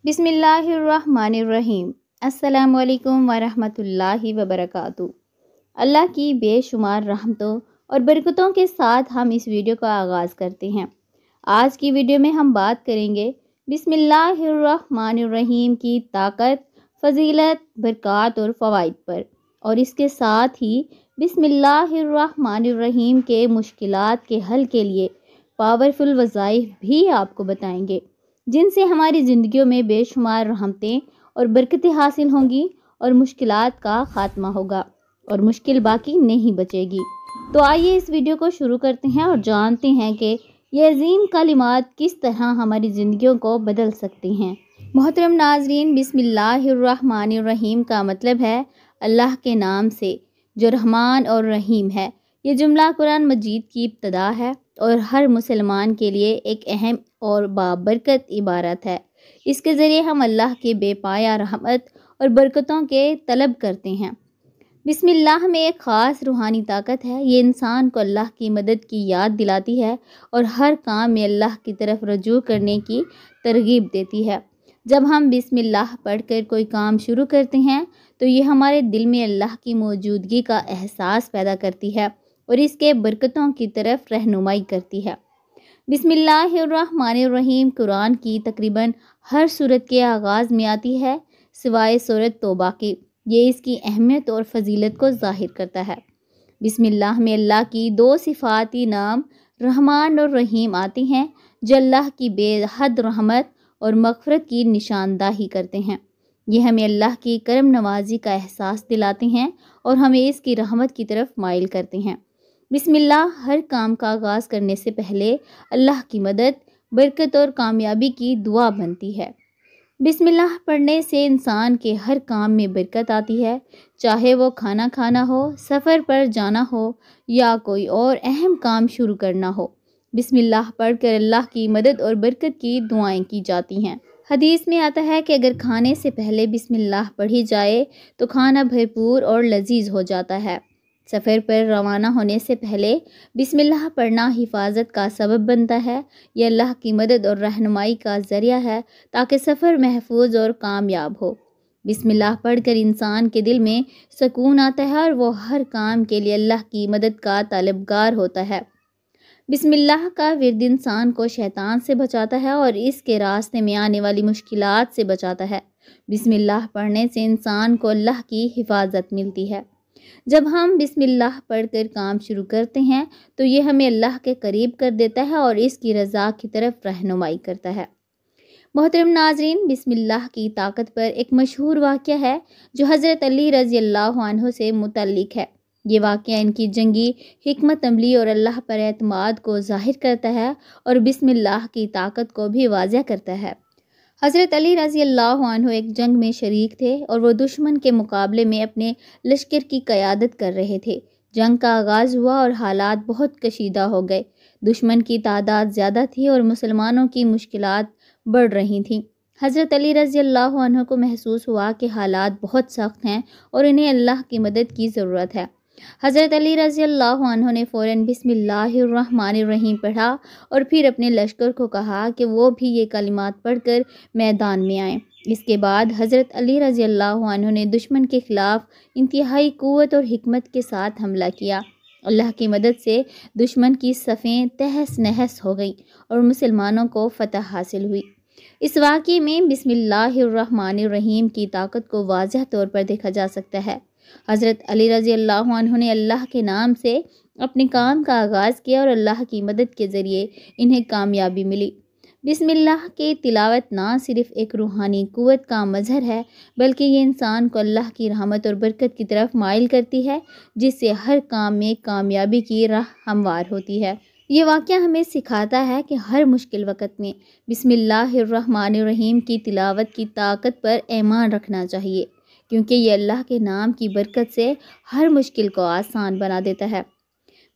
بسم اللہ الرحمن الرحیم۔ السلام علیکم ورحمۃ اللہ وبرکاتہ۔ اللہ کی بے شمار رحمتوں اور برکتوں کے ساتھ ہم اس ویڈیو کا آغاز کرتے ہیں۔ آج کی ویڈیو میں ہم بات کریں گے بسم اللہ الرحمن الرحیم کی طاقت، فضیلت، برکات اور فوائد پر، اور اس کے ساتھ ہی بسم اللہ الرحمن الرحیم کے مشکلات کے حل کے لیے پاورفل وظائف بھی آپ کو بتائیں گے، جن سے ہماری زندگیوں میں بے شمار رحمتیں اور برکتیں حاصل ہوں گی اور مشکلات کا خاتمہ ہوگا اور مشکل باقی نہیں بچے گی۔ تو آئیے اس ویڈیو کو شروع کرتے ہیں اور جانتے ہیں کہ یہ عظیم کلمات کس طرح ہماری زندگیوں کو بدل سکتی ہیں۔ محترم ناظرین، بسم اللہ الرحمن الرحیم کا مطلب ہے اللہ کے نام سے جو رحمان اور رحیم ہے۔ یہ جملہ قرآن مجید کی ابتدا ہے اور ہر مسلمان کے لیے ایک اہم اور بابرکت عبارت ہے۔ اس کے ذریعے ہم اللہ کے بے پایہ رحمت اور برکتوں کے طلب کرتے ہیں۔ بسم اللہ میں ایک خاص روحانی طاقت ہے۔ یہ انسان کو اللہ کی مدد کی یاد دلاتی ہے اور ہر کام میں اللہ کی طرف رجوع کرنے کی ترغیب دیتی ہے۔ جب ہم بسم اللہ پڑھ کر کوئی کام شروع کرتے ہیں تو یہ ہمارے دل میں اللہ کی موجودگی کا احساس پیدا کرتی ہے اور اس کے برکتوں کی طرف رہنمائی کرتی ہے۔ بسم اللہ الرحمن الرحیم قرآن کی تقریباً ہر سورت کے آغاز میں آتی ہے سوائے سورت توبہ کے۔ یہ اس کی اہمیت اور فضیلت کو ظاہر کرتا ہے۔ بسم اللہ میں اللہ کی دو صفاتی نام رحمان اور رحیم آتے ہیں جو اللہ کی بے حد رحمت اور مغفرت کی نشاندہی کرتے ہیں۔ یہ ہمیں اللہ کی کرم نوازی کا احساس دلاتے ہیں اور ہمیں اس کی رحمت کی طرف مائل کرتے ہیں۔ بسم اللہ ہر کام کا آغاز کرنے سے پہلے اللہ کی مدد، برکت اور کامیابی کی دعا بنتی ہے۔ بسم اللہ پڑھنے سے انسان کے ہر کام میں برکت آتی ہے، چاہے وہ کھانا کھانا ہو، سفر پر جانا ہو یا کوئی اور اہم کام شروع کرنا ہو۔ بسم اللہ پڑھ کر اللہ کی مدد اور برکت کی دعائیں کی جاتی ہیں۔ حدیث میں آتا ہے کہ اگر کھانے سے پہلے بسم اللہ پڑھی جائے تو کھانا بھرپور اور لذیذ ہو جاتا ہے۔ سفر پر روانہ ہونے سے پہلے بسم اللہ پڑھنا حفاظت کا سبب بنتا ہے۔ یہ اللہ کی مدد اور رہنمائی کا ذریعہ ہے تاکہ سفر محفوظ اور کامیاب ہو۔ بسم اللہ پڑھ کر انسان کے دل میں سکون آتا ہے اور وہ ہر کام کے لیے اللہ کی مدد کا طلبگار ہوتا ہے۔ بسم اللہ کا ورد انسان کو شیطان سے بچاتا ہے اور اس کے راستے میں آنے والی مشکلات سے بچاتا ہے۔ بسم اللہ پڑھنے سے انسان کو اللہ کی حفاظت ملتی ہے۔ جب ہم بسم اللہ پڑھ کر کام شروع کرتے ہیں تو یہ ہمیں اللہ کے قریب کر دیتا ہے اور اس کی رضا کی طرف رہنمائی کرتا ہے۔ محترم ناظرین، بسم اللہ کی طاقت پر ایک مشہور واقعہ ہے جو حضرت علی رضی اللہ عنہ سے متعلق ہے۔ یہ واقعہ ان کی جنگی حکمت عملی اور اللہ پر اعتماد کو ظاہر کرتا ہے اور بسم اللہ کی طاقت کو بھی واضح کرتا ہے۔ حضرت علی رضی اللہ عنہ ایک جنگ میں شریک تھے اور وہ دشمن کے مقابلے میں اپنے لشکر کی قیادت کر رہے تھے۔ جنگ کا آغاز ہوا اور حالات بہت کشیدہ ہو گئے۔ دشمن کی تعداد زیادہ تھی اور مسلمانوں کی مشکلات بڑھ رہی تھیں۔ حضرت علی رضی اللہ عنہ کو محسوس ہوا کہ حالات بہت سخت ہیں اور انہیں اللہ کی مدد کی ضرورت ہے۔ حضرت علی رضی اللہ عنہ نے فوراً بسم اللہ الرحمن الرحیم پڑھا اور پھر اپنے لشکر کو کہا کہ وہ بھی یہ کلمات پڑھ کر میدان میں آئیں۔ اس کے بعد حضرت علی رضی اللہ عنہ نے دشمن کے خلاف انتہائی قوت اور حکمت کے ساتھ حملہ کیا۔ اللہ کی مدد سے دشمن کی صفیں تہس نہس ہو گئیں اور مسلمانوں کو فتح حاصل ہوئی۔ اس واقعے میں بسم اللہ الرحمن الرحیم کی طاقت کو واضح طور پر دیکھا جا سکتا ہے۔ حضرت علی رضی اللہ عنہ نے اللہ کے نام سے اپنے کام کا آغاز کیا اور اللہ کی مدد کے ذریعے انہیں کامیابی ملی۔ بسم اللہ کی تلاوت نہ صرف ایک روحانی قوت کا مظہر ہے بلکہ یہ انسان کو اللہ کی رحمت اور برکت کی طرف مائل کرتی ہے، جس سے ہر کام میں کامیابی کی راہ ہموار ہوتی ہے۔ یہ واقعہ ہمیں سکھاتا ہے کہ ہر مشکل وقت میں بسم اللہ الرحمن الرحیم کی تلاوت کی طاقت پر ایمان رکھنا چاہیے، کیونکہ یہ اللہ کے نام کی برکت سے ہر مشکل کو آسان بنا دیتا ہے۔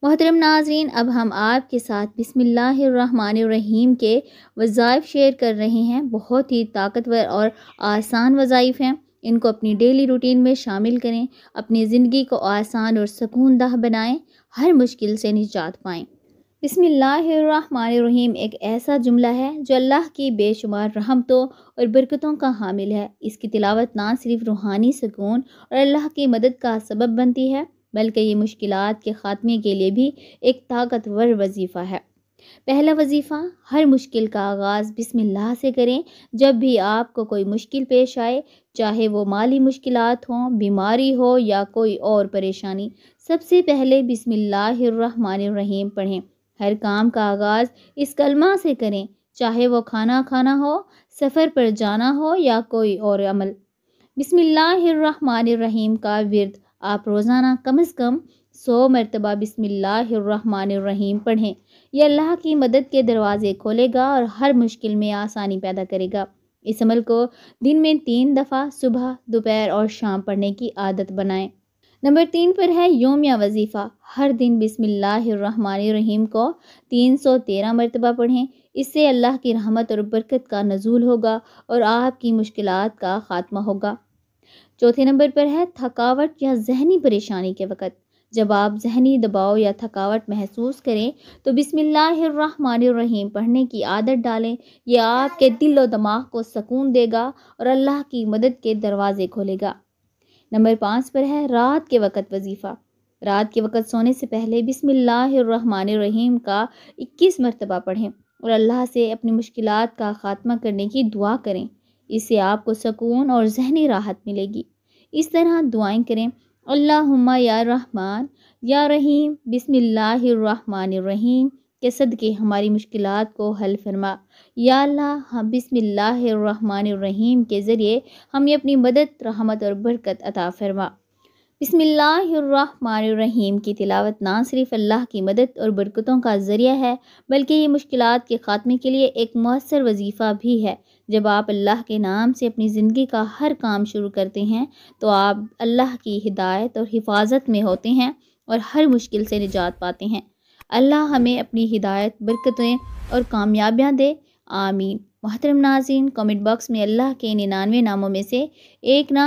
محترم ناظرین، اب ہم آپ کے ساتھ بسم اللہ الرحمن الرحیم کے وظائف شیئر کر رہے ہیں۔ بہت ہی طاقتور اور آسان وظائف ہیں۔ ان کو اپنی ڈیلی روٹین میں شامل کریں، اپنی زندگی کو آسان اور سکون دہ بنائیں، ہر مشکل سے نجات پائیں۔ بسم اللہ الرحمن الرحیم ایک ایسا جملہ ہے جو اللہ کی بے شمار رحمتوں اور برکتوں کا حامل ہے۔ اس کی تلاوت نہ صرف روحانی سکون اور اللہ کی مدد کا سبب بنتی ہے، بلکہ یہ مشکلات کے خاتمے کے لیے بھی ایک طاقتور وظیفہ ہے۔ پہلا وظیفہ، ہر مشکل کا آغاز بسم اللہ سے کریں۔ جب بھی آپ کو کوئی مشکل پیش آئے، چاہے وہ مالی مشکلات ہوں، بیماری ہو یا کوئی اور پریشانی، سب سے پہلے بسم اللہ الرحمن الرحیم پڑھیں۔ ہر کام کا آغاز اس کلمہ سے کریں، چاہے وہ کھانا کھانا ہو، سفر پر جانا ہو یا کوئی اور عمل۔ بسم اللہ الرحمن الرحیم کا ورد آپ روزانہ کم از کم 100 مرتبہ بسم اللہ الرحمن الرحیم پڑھیں۔ یہ اللہ کی مدد کے دروازے کھولے گا اور ہر مشکل میں آسانی پیدا کرے گا۔ اس عمل کو دن میں 3 دفعہ صبح، دوپہر اور شام پڑھنے کی عادت بنائیں۔ نمبر 3 پر ہے یومیہ وظیفہ۔ ہر دن بسم اللہ الرحمن الرحیم کو 313 مرتبہ پڑھیں۔ اس سے اللہ کی رحمت اور برکت کا نزول ہوگا اور آپ کی مشکلات کا خاتمہ ہوگا۔ چوتھے نمبر پر ہے تھکاوٹ یا ذہنی پریشانی کے وقت۔ جب آپ ذہنی دباؤ یا تھکاوٹ محسوس کریں تو بسم اللہ الرحمن الرحیم پڑھنے کی عادت ڈالیں۔ یہ آپ کے دل و دماغ کو سکون دے گا اور اللہ کی مدد کے دروازے کھولے گا۔ نمبر 5 پر ہے رات کے وقت وظیفہ۔ رات کے وقت سونے سے پہلے بسم اللہ الرحمن الرحیم کا 21 مرتبہ پڑھیں اور اللہ سے اپنی مشکلات کا خاتمہ کرنے کی دعا کریں۔ اس سے آپ کو سکون اور ذہنی راحت ملے گی۔ اس طرح دعائیں کریں: اللہم یا رحمان یا رحیم بسم اللہ الرحمن الرحیم کے صدقے ہماری مشکلات کو حل فرما۔ یا اللہ، ہم بسم اللہ الرحمن الرحیم کے ذریعے ہمیں اپنی مدد، رحمت اور برکت عطا فرما۔ بسم اللہ الرحمن الرحیم کی تلاوت نہ صرف اللہ کی مدد اور برکتوں کا ذریعہ ہے، بلکہ یہ مشکلات کے خاتمے کے لیے ایک مؤثر وظیفہ بھی ہے۔ جب آپ اللہ کے نام سے اپنی زندگی کا ہر کام شروع کرتے ہیں تو آپ اللہ کی ہدایت اور حفاظت میں ہوتے ہیں اور ہر مشکل سے نجات پاتے ہیں۔ اللہ ہمیں اپنی ہدایت، برکتیں اور کامیابیاں دے، آمین۔ محترم ناظرین، کمنٹ باکس میں اللہ کے 99 ناموں میں سے ایک نام